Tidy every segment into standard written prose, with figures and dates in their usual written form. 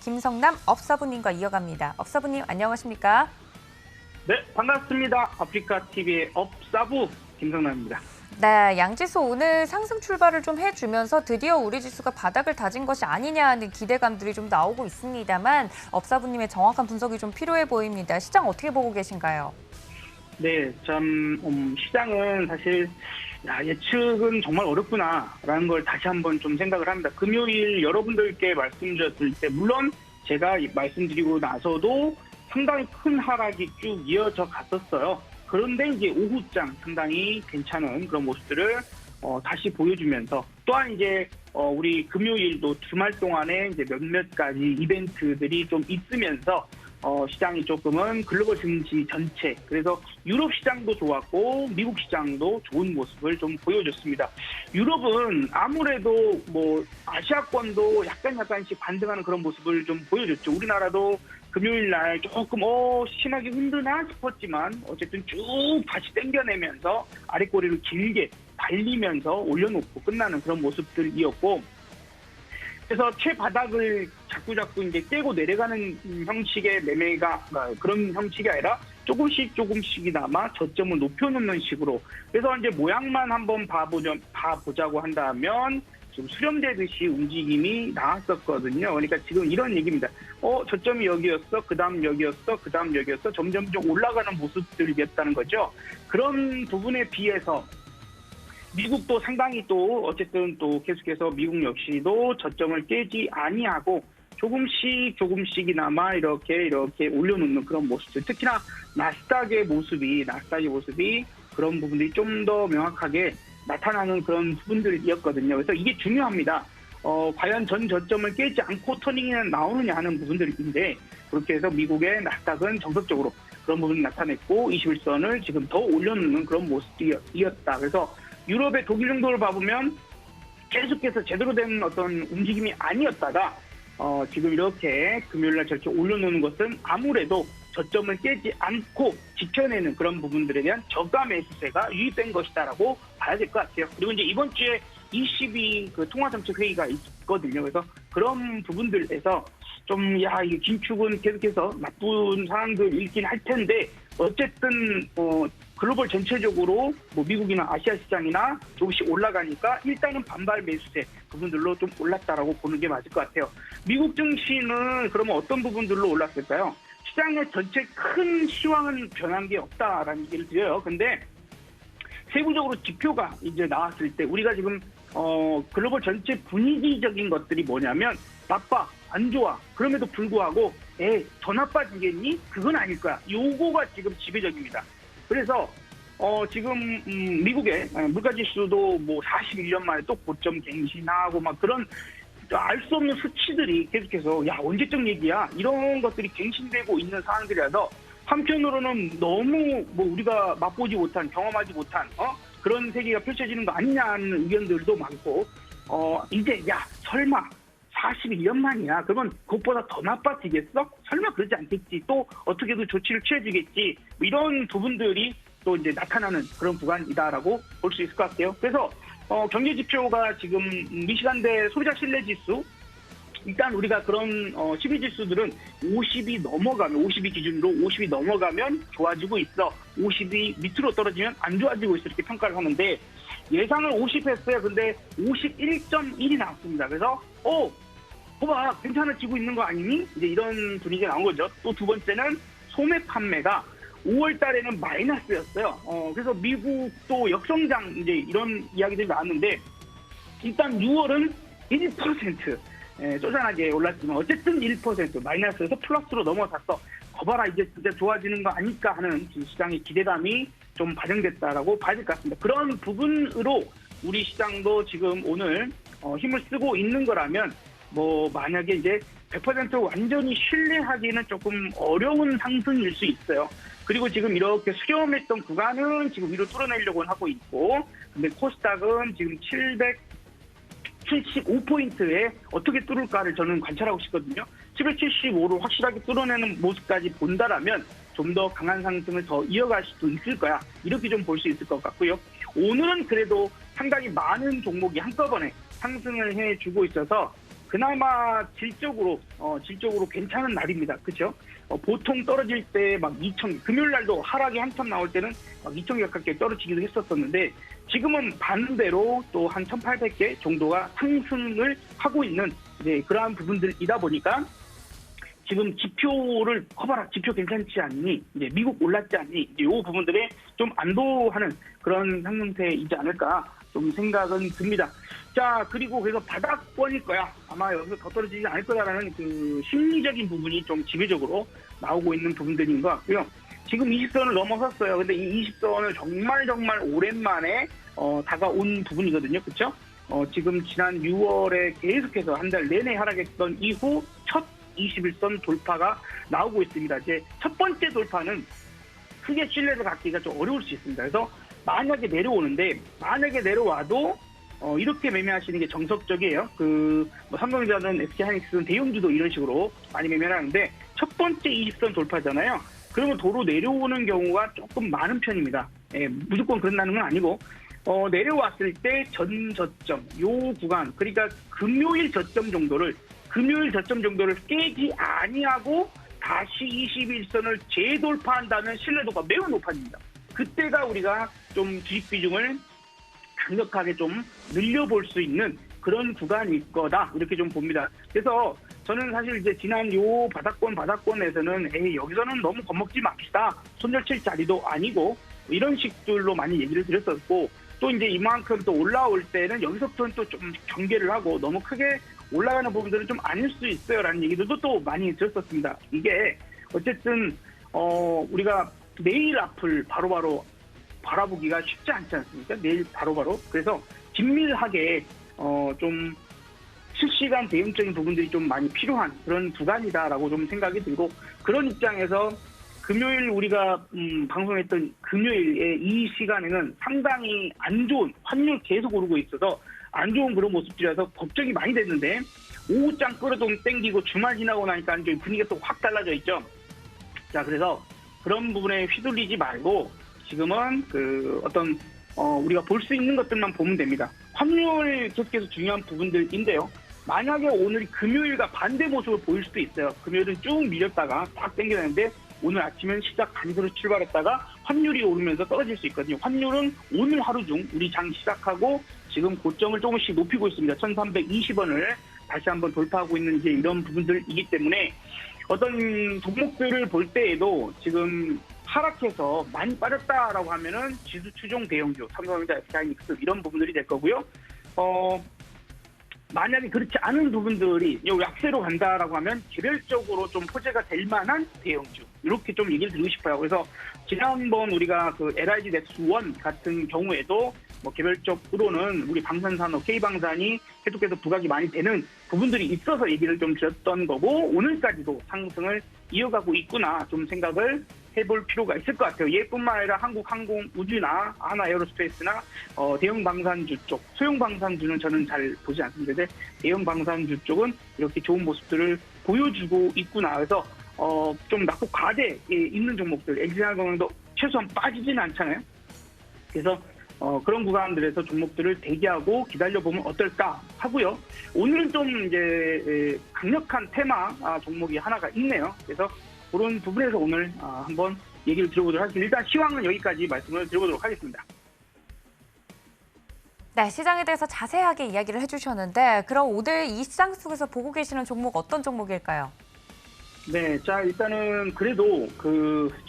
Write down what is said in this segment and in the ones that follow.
김성남 업사부님과 이어갑니다. 업사부님 안녕하십니까? 네, 반갑습니다. 아프리카TV의 업사부 김성남입니다. 네, 양지수 오늘 상승 출발을 좀 해주면서 드디어 우리 지수가 바닥을 다진 것이 아니냐 하는 기대감들이 좀 나오고 있습니다만 업사부님의 정확한 분석이 좀 필요해 보입니다. 시장 어떻게 보고 계신가요? 네, 시장은 사실 예측은 정말 어렵구나라는 걸 다시 한번 좀 생각을 합니다. 금요일 여러분들께 말씀드렸을 때 물론 제가 말씀드리고 나서도 상당히 큰 하락이 쭉 이어져 갔었어요. 그런데 이제 오후장 상당히 괜찮은 그런 모습들을 다시 보여주면서 또한 이제 우리 금요일도 주말 동안에 이제 몇몇 가지 이벤트들이 좀 있으면서 시장이 조금은 글로벌 증시 전체 그래서 유럽 시장도 좋았고 미국 시장도 좋은 모습을 좀 보여줬습니다. 유럽은 아무래도 뭐 아시아권도 약간씩 반등하는 그런 모습을 좀 보여줬죠. 우리나라도 금요일 날 조금 심하게 흔드나 싶었지만 어쨌든 쭉 다시 당겨내면서 아랫꼬리를 길게 달리면서 올려놓고 끝나는 그런 모습들이었고, 그래서 최바닥을 자꾸 이제 깨고 내려가는 형식의 매매가 그런 형식이 아니라 조금씩이나마 저점을 높여놓는 식으로. 그래서 이제 모양만 한번 봐보자고 한다면 지금 수렴되듯이 움직임이 나왔었거든요. 그러니까 지금 이런 얘기입니다. 저점이 여기였어, 그 다음 여기였어, 그 다음 여기였어, 점점 올라가는 모습들이었다는 거죠. 그런 부분에 비해서 미국도 상당히 또 어쨌든 또 계속해서 미국 역시도 저점을 깨지 아니하고 조금씩이나마 이렇게 올려놓는 그런 모습들. 특히나 나스닥의 모습이 그런 부분들이 좀 더 명확하게 나타나는 그런 부분들이었거든요. 그래서 이게 중요합니다. 과연 전 저점을 깨지 않고 터닝이 나오느냐 하는 부분들인데, 그렇게 해서 미국의 나스닥은 정석적으로 그런 부분을 나타냈고 21선을 지금 더 올려놓는 그런 모습이었다. 그래서 유럽의 독일 정도를 봐보면 계속해서 제대로 된 어떤 움직임이 아니었다가 지금 이렇게 금요일날 저렇게 올려놓는 것은 아무래도 저점을 깨지 않고 지켜내는 그런 부분들에 대한 저가 매수세가 유입된 것이다라고 봐야 될 것 같아요. 그리고 이제 이번 주에 ECB 그 통화정책회의가 있거든요. 그래서 그런 부분들에서 이게 긴축은 계속해서 나쁜 상황들 있긴 할 텐데, 어쨌든 글로벌 전체적으로 뭐 미국이나 아시아 시장이나 조금씩 올라가니까 일단은 반발 매수세 부분들로 좀 올랐다라고 보는 게 맞을 것 같아요. 미국 증시는 그러면 어떤 부분들로 올랐을까요? 시장의 전체 큰 시황은 변한 게 없다라는 얘기를 드려요. 근데 세부적으로 지표가 이제 나왔을 때 우리가 지금 글로벌 전체 분위기적인 것들이 뭐냐면 나빠, 안 좋아. 그럼에도 불구하고 더 나빠지겠니? 그건 아닐 거야. 요거가 지금 지배적입니다. 그래서 지금 미국의 물가지수도 뭐 41년 만에 또 고점 갱신하고 막 그런 알 수 없는 수치들이 계속해서 언제적 얘기야 이런 것들이 갱신되고 있는 상황들이라서 한편으로는 너무 뭐 우리가 맛보지 못한 경험하지 못한 그런 세계가 펼쳐지는 거 아니냐는 의견들도 많고 이제 설마 41년 만이야. 그러면 그것보다 더 나빠지겠어? 설마 그러지 않겠지. 또 어떻게든 조치를 취해주겠지. 뭐 이런 부분들이 또 이제 나타나는 그런 구간이다라고 볼 수 있을 것 같아요. 그래서 경제 지표가 지금 미시간대 소비자 신뢰 지수, 일단 우리가 그런 12지수들은 50이 넘어가면 52 기준으로 50이 넘어가면 좋아지고 있어. 50이 밑으로 떨어지면 안 좋아지고 있어. 이렇게 평가를 하는데 예상을 50 했어요. 근데 51.1이 나왔습니다. 그래서 봐봐 괜찮아지고 있는 거 아니니? 이제 이런 분위기가 나온 거죠. 또 두 번째는 소매 판매가 5월 달에는 마이너스였어요. 그래서 미국도 역성장 이제 이런 이야기들이 나왔는데 일단 6월은 1% 쪼잔하게 올랐지만 어쨌든 1% 마이너스에서 플러스로 넘어갔어. 거봐라 이제 진짜 좋아지는 거 아닐까 하는 시장의 기대감이 좀 반영됐다라고 봐야 될 것 같습니다. 그런 부분으로 우리 시장도 지금 오늘 힘을 쓰고 있는 거라면 뭐 만약에 이제 100% 완전히 신뢰하기는 조금 어려운 상승일 수 있어요. 그리고 지금 이렇게 수렴했던 구간은 지금 위로 뚫어내려고 하고 있고, 근데 코스닥은 지금 775포인트에 어떻게 뚫을까를 저는 관찰하고 싶거든요. 775를 확실하게 뚫어내는 모습까지 본다라면 좀 더 강한 상승을 더 이어갈 수도 있을 거야. 이렇게 좀 볼 수 있을 것 같고요. 오늘은 그래도 상당히 많은 종목이 한꺼번에 상승을 해주고 있어서 그나마 질적으로 괜찮은 날입니다. 그렇죠? 보통 떨어질 때 막 2천, 금요일 날도 하락이 한참 나올 때는 막 2천 개 가깝게 떨어지기도 했었었는데 지금은 반대로 또 한 1,800개 정도가 상승을 하고 있는 이제 그러한 부분들이다 보니까 지금 지표를 커봐라, 지표 괜찮지 않니? 이제 미국 올랐지 않니? 이제 요 부분들에 좀 안도하는 그런 상승세이지 않을까 좀 생각은 듭니다. 자, 그리고 그래서 바닥권일 거야. 아마 여기서 더 떨어지지 않을 거다라는 그 심리적인 부분이 좀 지배적으로 나오고 있는 부분들인 것 같고요. 지금 20선을 넘어섰어요. 근데 이 20선을 정말 오랜만에 다가온 부분이거든요. 그렇죠? 지금 지난 6월에 계속해서 한 달 내내 하락했던 이후 첫 21선 돌파가 나오고 있습니다. 이제 첫 번째 돌파는 크게 신뢰를 갖기가 좀 어려울 수 있습니다. 그래서 만약에 내려와도 이렇게 매매하시는 게 정석적이에요. 삼성전자든 SK하이닉스든 대형주도 이런 식으로 많이 매매를 하는데 첫 번째 20선 돌파잖아요. 그러면 도로 내려오는 경우가 조금 많은 편입니다. 예, 무조건 그런다는 건 아니고 내려왔을 때 전 저점 요 구간, 그러니까 금요일 저점 정도를 깨지 아니하고 다시 21선을 재돌파한다면 신뢰도가 매우 높아집니다. 그때가 우리가 좀 주식 비중을 강력하게 좀 늘려볼 수 있는 그런 구간일 거다, 이렇게 좀 봅니다. 그래서 저는 사실 이제 지난 요 바닥권에서는 여기서는 너무 겁먹지 맙시다, 손절칠 자리도 아니고 이런 식들로 많이 얘기를 드렸었고, 또 이제 이만큼 또 올라올 때는 여기서부터는 또 좀 경계를 하고 너무 크게 올라가는 부분들은 좀 아닐 수 있어요라는 얘기들도 또 많이 들었었습니다. 이게 어쨌든 우리가 내일 앞을 바로바로 바라보기가 쉽지 않지 않습니까? 내일 바로바로. 그래서 긴밀하게 좀 실시간 대응적인 부분들이 좀 많이 필요한 그런 구간이다라고 좀 생각이 들고, 그런 입장에서 금요일 우리가 방송했던 금요일의 이 시간에는 상당히 안 좋은, 환율 계속 오르고 있어서 안 좋은 그런 모습들이라서 걱정이 많이 됐는데, 오후장 끌어동 땡기고 주말 지나고 나니까 좀 분위기가 또 확 달라져 있죠. 자, 그래서 그런 부분에 휘둘리지 말고 지금은 우리가 볼 수 있는 것들만 보면 됩니다. 환율 계속해서 중요한 부분들인데요. 만약에 오늘이 금요일과 반대 모습을 보일 수도 있어요. 금요일은 쭉 밀렸다가 딱 땡겨내는데 오늘 아침엔 시작 간으로 출발했다가 환율이 오르면서 떨어질 수 있거든요. 환율은 오늘 하루 중 우리 장 시작하고 지금 고점을 조금씩 높이고 있습니다. 1,320원을 다시 한번 돌파하고 있는 이제 이런 부분들이기 때문에 어떤 종목들을 볼 때에도 지금 하락해서 많이 빠졌다라고 하면은 지수 추종 대형주, 삼성전자, SK하이닉스 이런 부분들이 될 거고요. 만약에 그렇지 않은 부분들이 약세로 간다라고 하면 개별적으로 좀 호재가 될 만한 대형주, 이렇게 좀 얘기를 드리고 싶어요. 그래서 지난번 우리가 LIG 넥스1 같은 경우에도 개별적으로는 우리 방산산업 K방산이 계속해서 부각이 많이 되는 부분들이 있어서 얘기를 좀 드렸던 거고, 오늘까지도 상승을 이어가고 있구나 좀 생각을 해볼 필요가 있을 것 같아요. 얘뿐만 아니라 한국항공우주나 하나에어로스페이스나 대형 방산주 쪽, 소형 방산주는 저는 잘 보지 않습니다. 대형 방산주 쪽은 이렇게 좋은 모습들을 보여주고 있구나. 그래서 좀 낙폭 과대에 있는 종목들, 엑시아공도 최소한 빠지지는 않잖아요. 그래서 그런 구간들에서 종목들을 대기하고 기다려보면 어떨까 하고요. 오늘은 좀 이제 강력한 테마 종목이 하나가 있네요. 그래서 그런 부분에서 오늘 한번 얘기를 드려보도록 하겠습니다. 일단 시황은 여기까지 말씀을 드려보도록 하겠습니다. 네, 시장에 대해서 자세하게 이야기를 해주셨는데, 그럼 오늘 이 시장 속에서 보고 계시는 종목 어떤 종목일까요? 네, 자, 일단은 그래도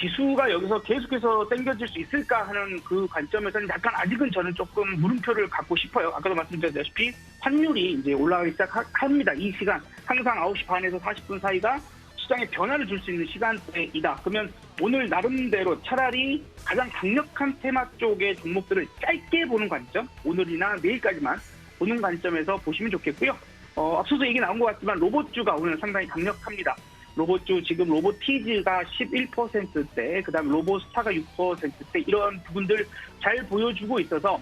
지수가 여기서 계속해서 당겨질 수 있을까 하는 그 관점에서는 약간 아직은 저는 조금 물음표를 갖고 싶어요. 아까도 말씀드렸다시피 환율이 이제 올라가기 시작합니다. 이 시간, 항상 9시 반에서 40분 사이가 시장에 변화를 줄 수 있는 시간대이다. 그러면 오늘 나름대로 차라리 가장 강력한 테마 쪽의 종목들을 짧게 보는 관점, 오늘이나 내일까지만 보는 관점에서 보시면 좋겠고요. 앞서서 얘기 나온 것 같지만 로봇주가 오늘 상당히 강력합니다. 로봇주 지금 로보티즈가 11%대, 그다음 로보스타가 6%대 이런 부분들 잘 보여주고 있어서,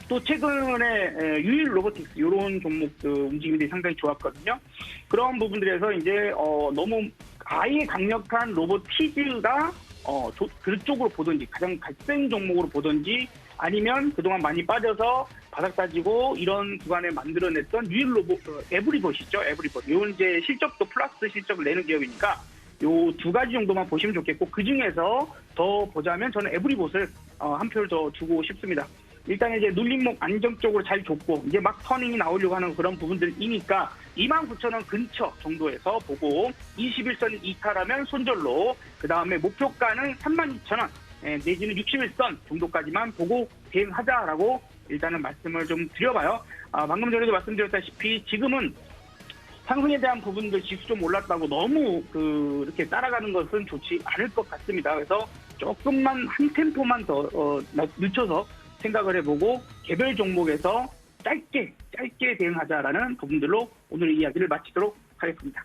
또 최근에 유일 로보틱스 이런 종목들 움직임들이 상당히 좋았거든요. 그런 부분들에서 이제 너무 아예 강력한 로보티즈가 그쪽으로 보든지 가장 갈등 종목으로 보든지 아니면 그동안 많이 빠져서 바닥 다지고 이런 구간에 만들어냈던 뉴일로봇, 에브리봇이죠. 에브리봇. 요 이제 실적도 플러스 실적을 내는 기업이니까 요 두 가지 정도만 보시면 좋겠고, 그 중에서 더 보자면 저는 에브리봇을 한 표를 더 주고 싶습니다. 일단 이제 눌림목 안정적으로 잘 줬고 이제 막 터닝이 나오려고 하는 그런 부분들이니까 29,000원 근처 정도에서 보고 21선 이탈하면 손절로, 그 다음에 목표가는 32,000원 내지는 61선 정도까지만 보고 대응하자라고 일단은 말씀을 좀 드려봐요. 방금 전에도 말씀드렸다시피 지금은 상승에 대한 부분들 지수 좀 올랐다고 너무 이렇게 따라가는 것은 좋지 않을 것 같습니다. 그래서 조금만 한 템포만 더 늦춰서 생각을 해보고 개별 종목에서 짧게 대응하자라는 부분들로 오늘 이야기를 마치도록 하겠습니다.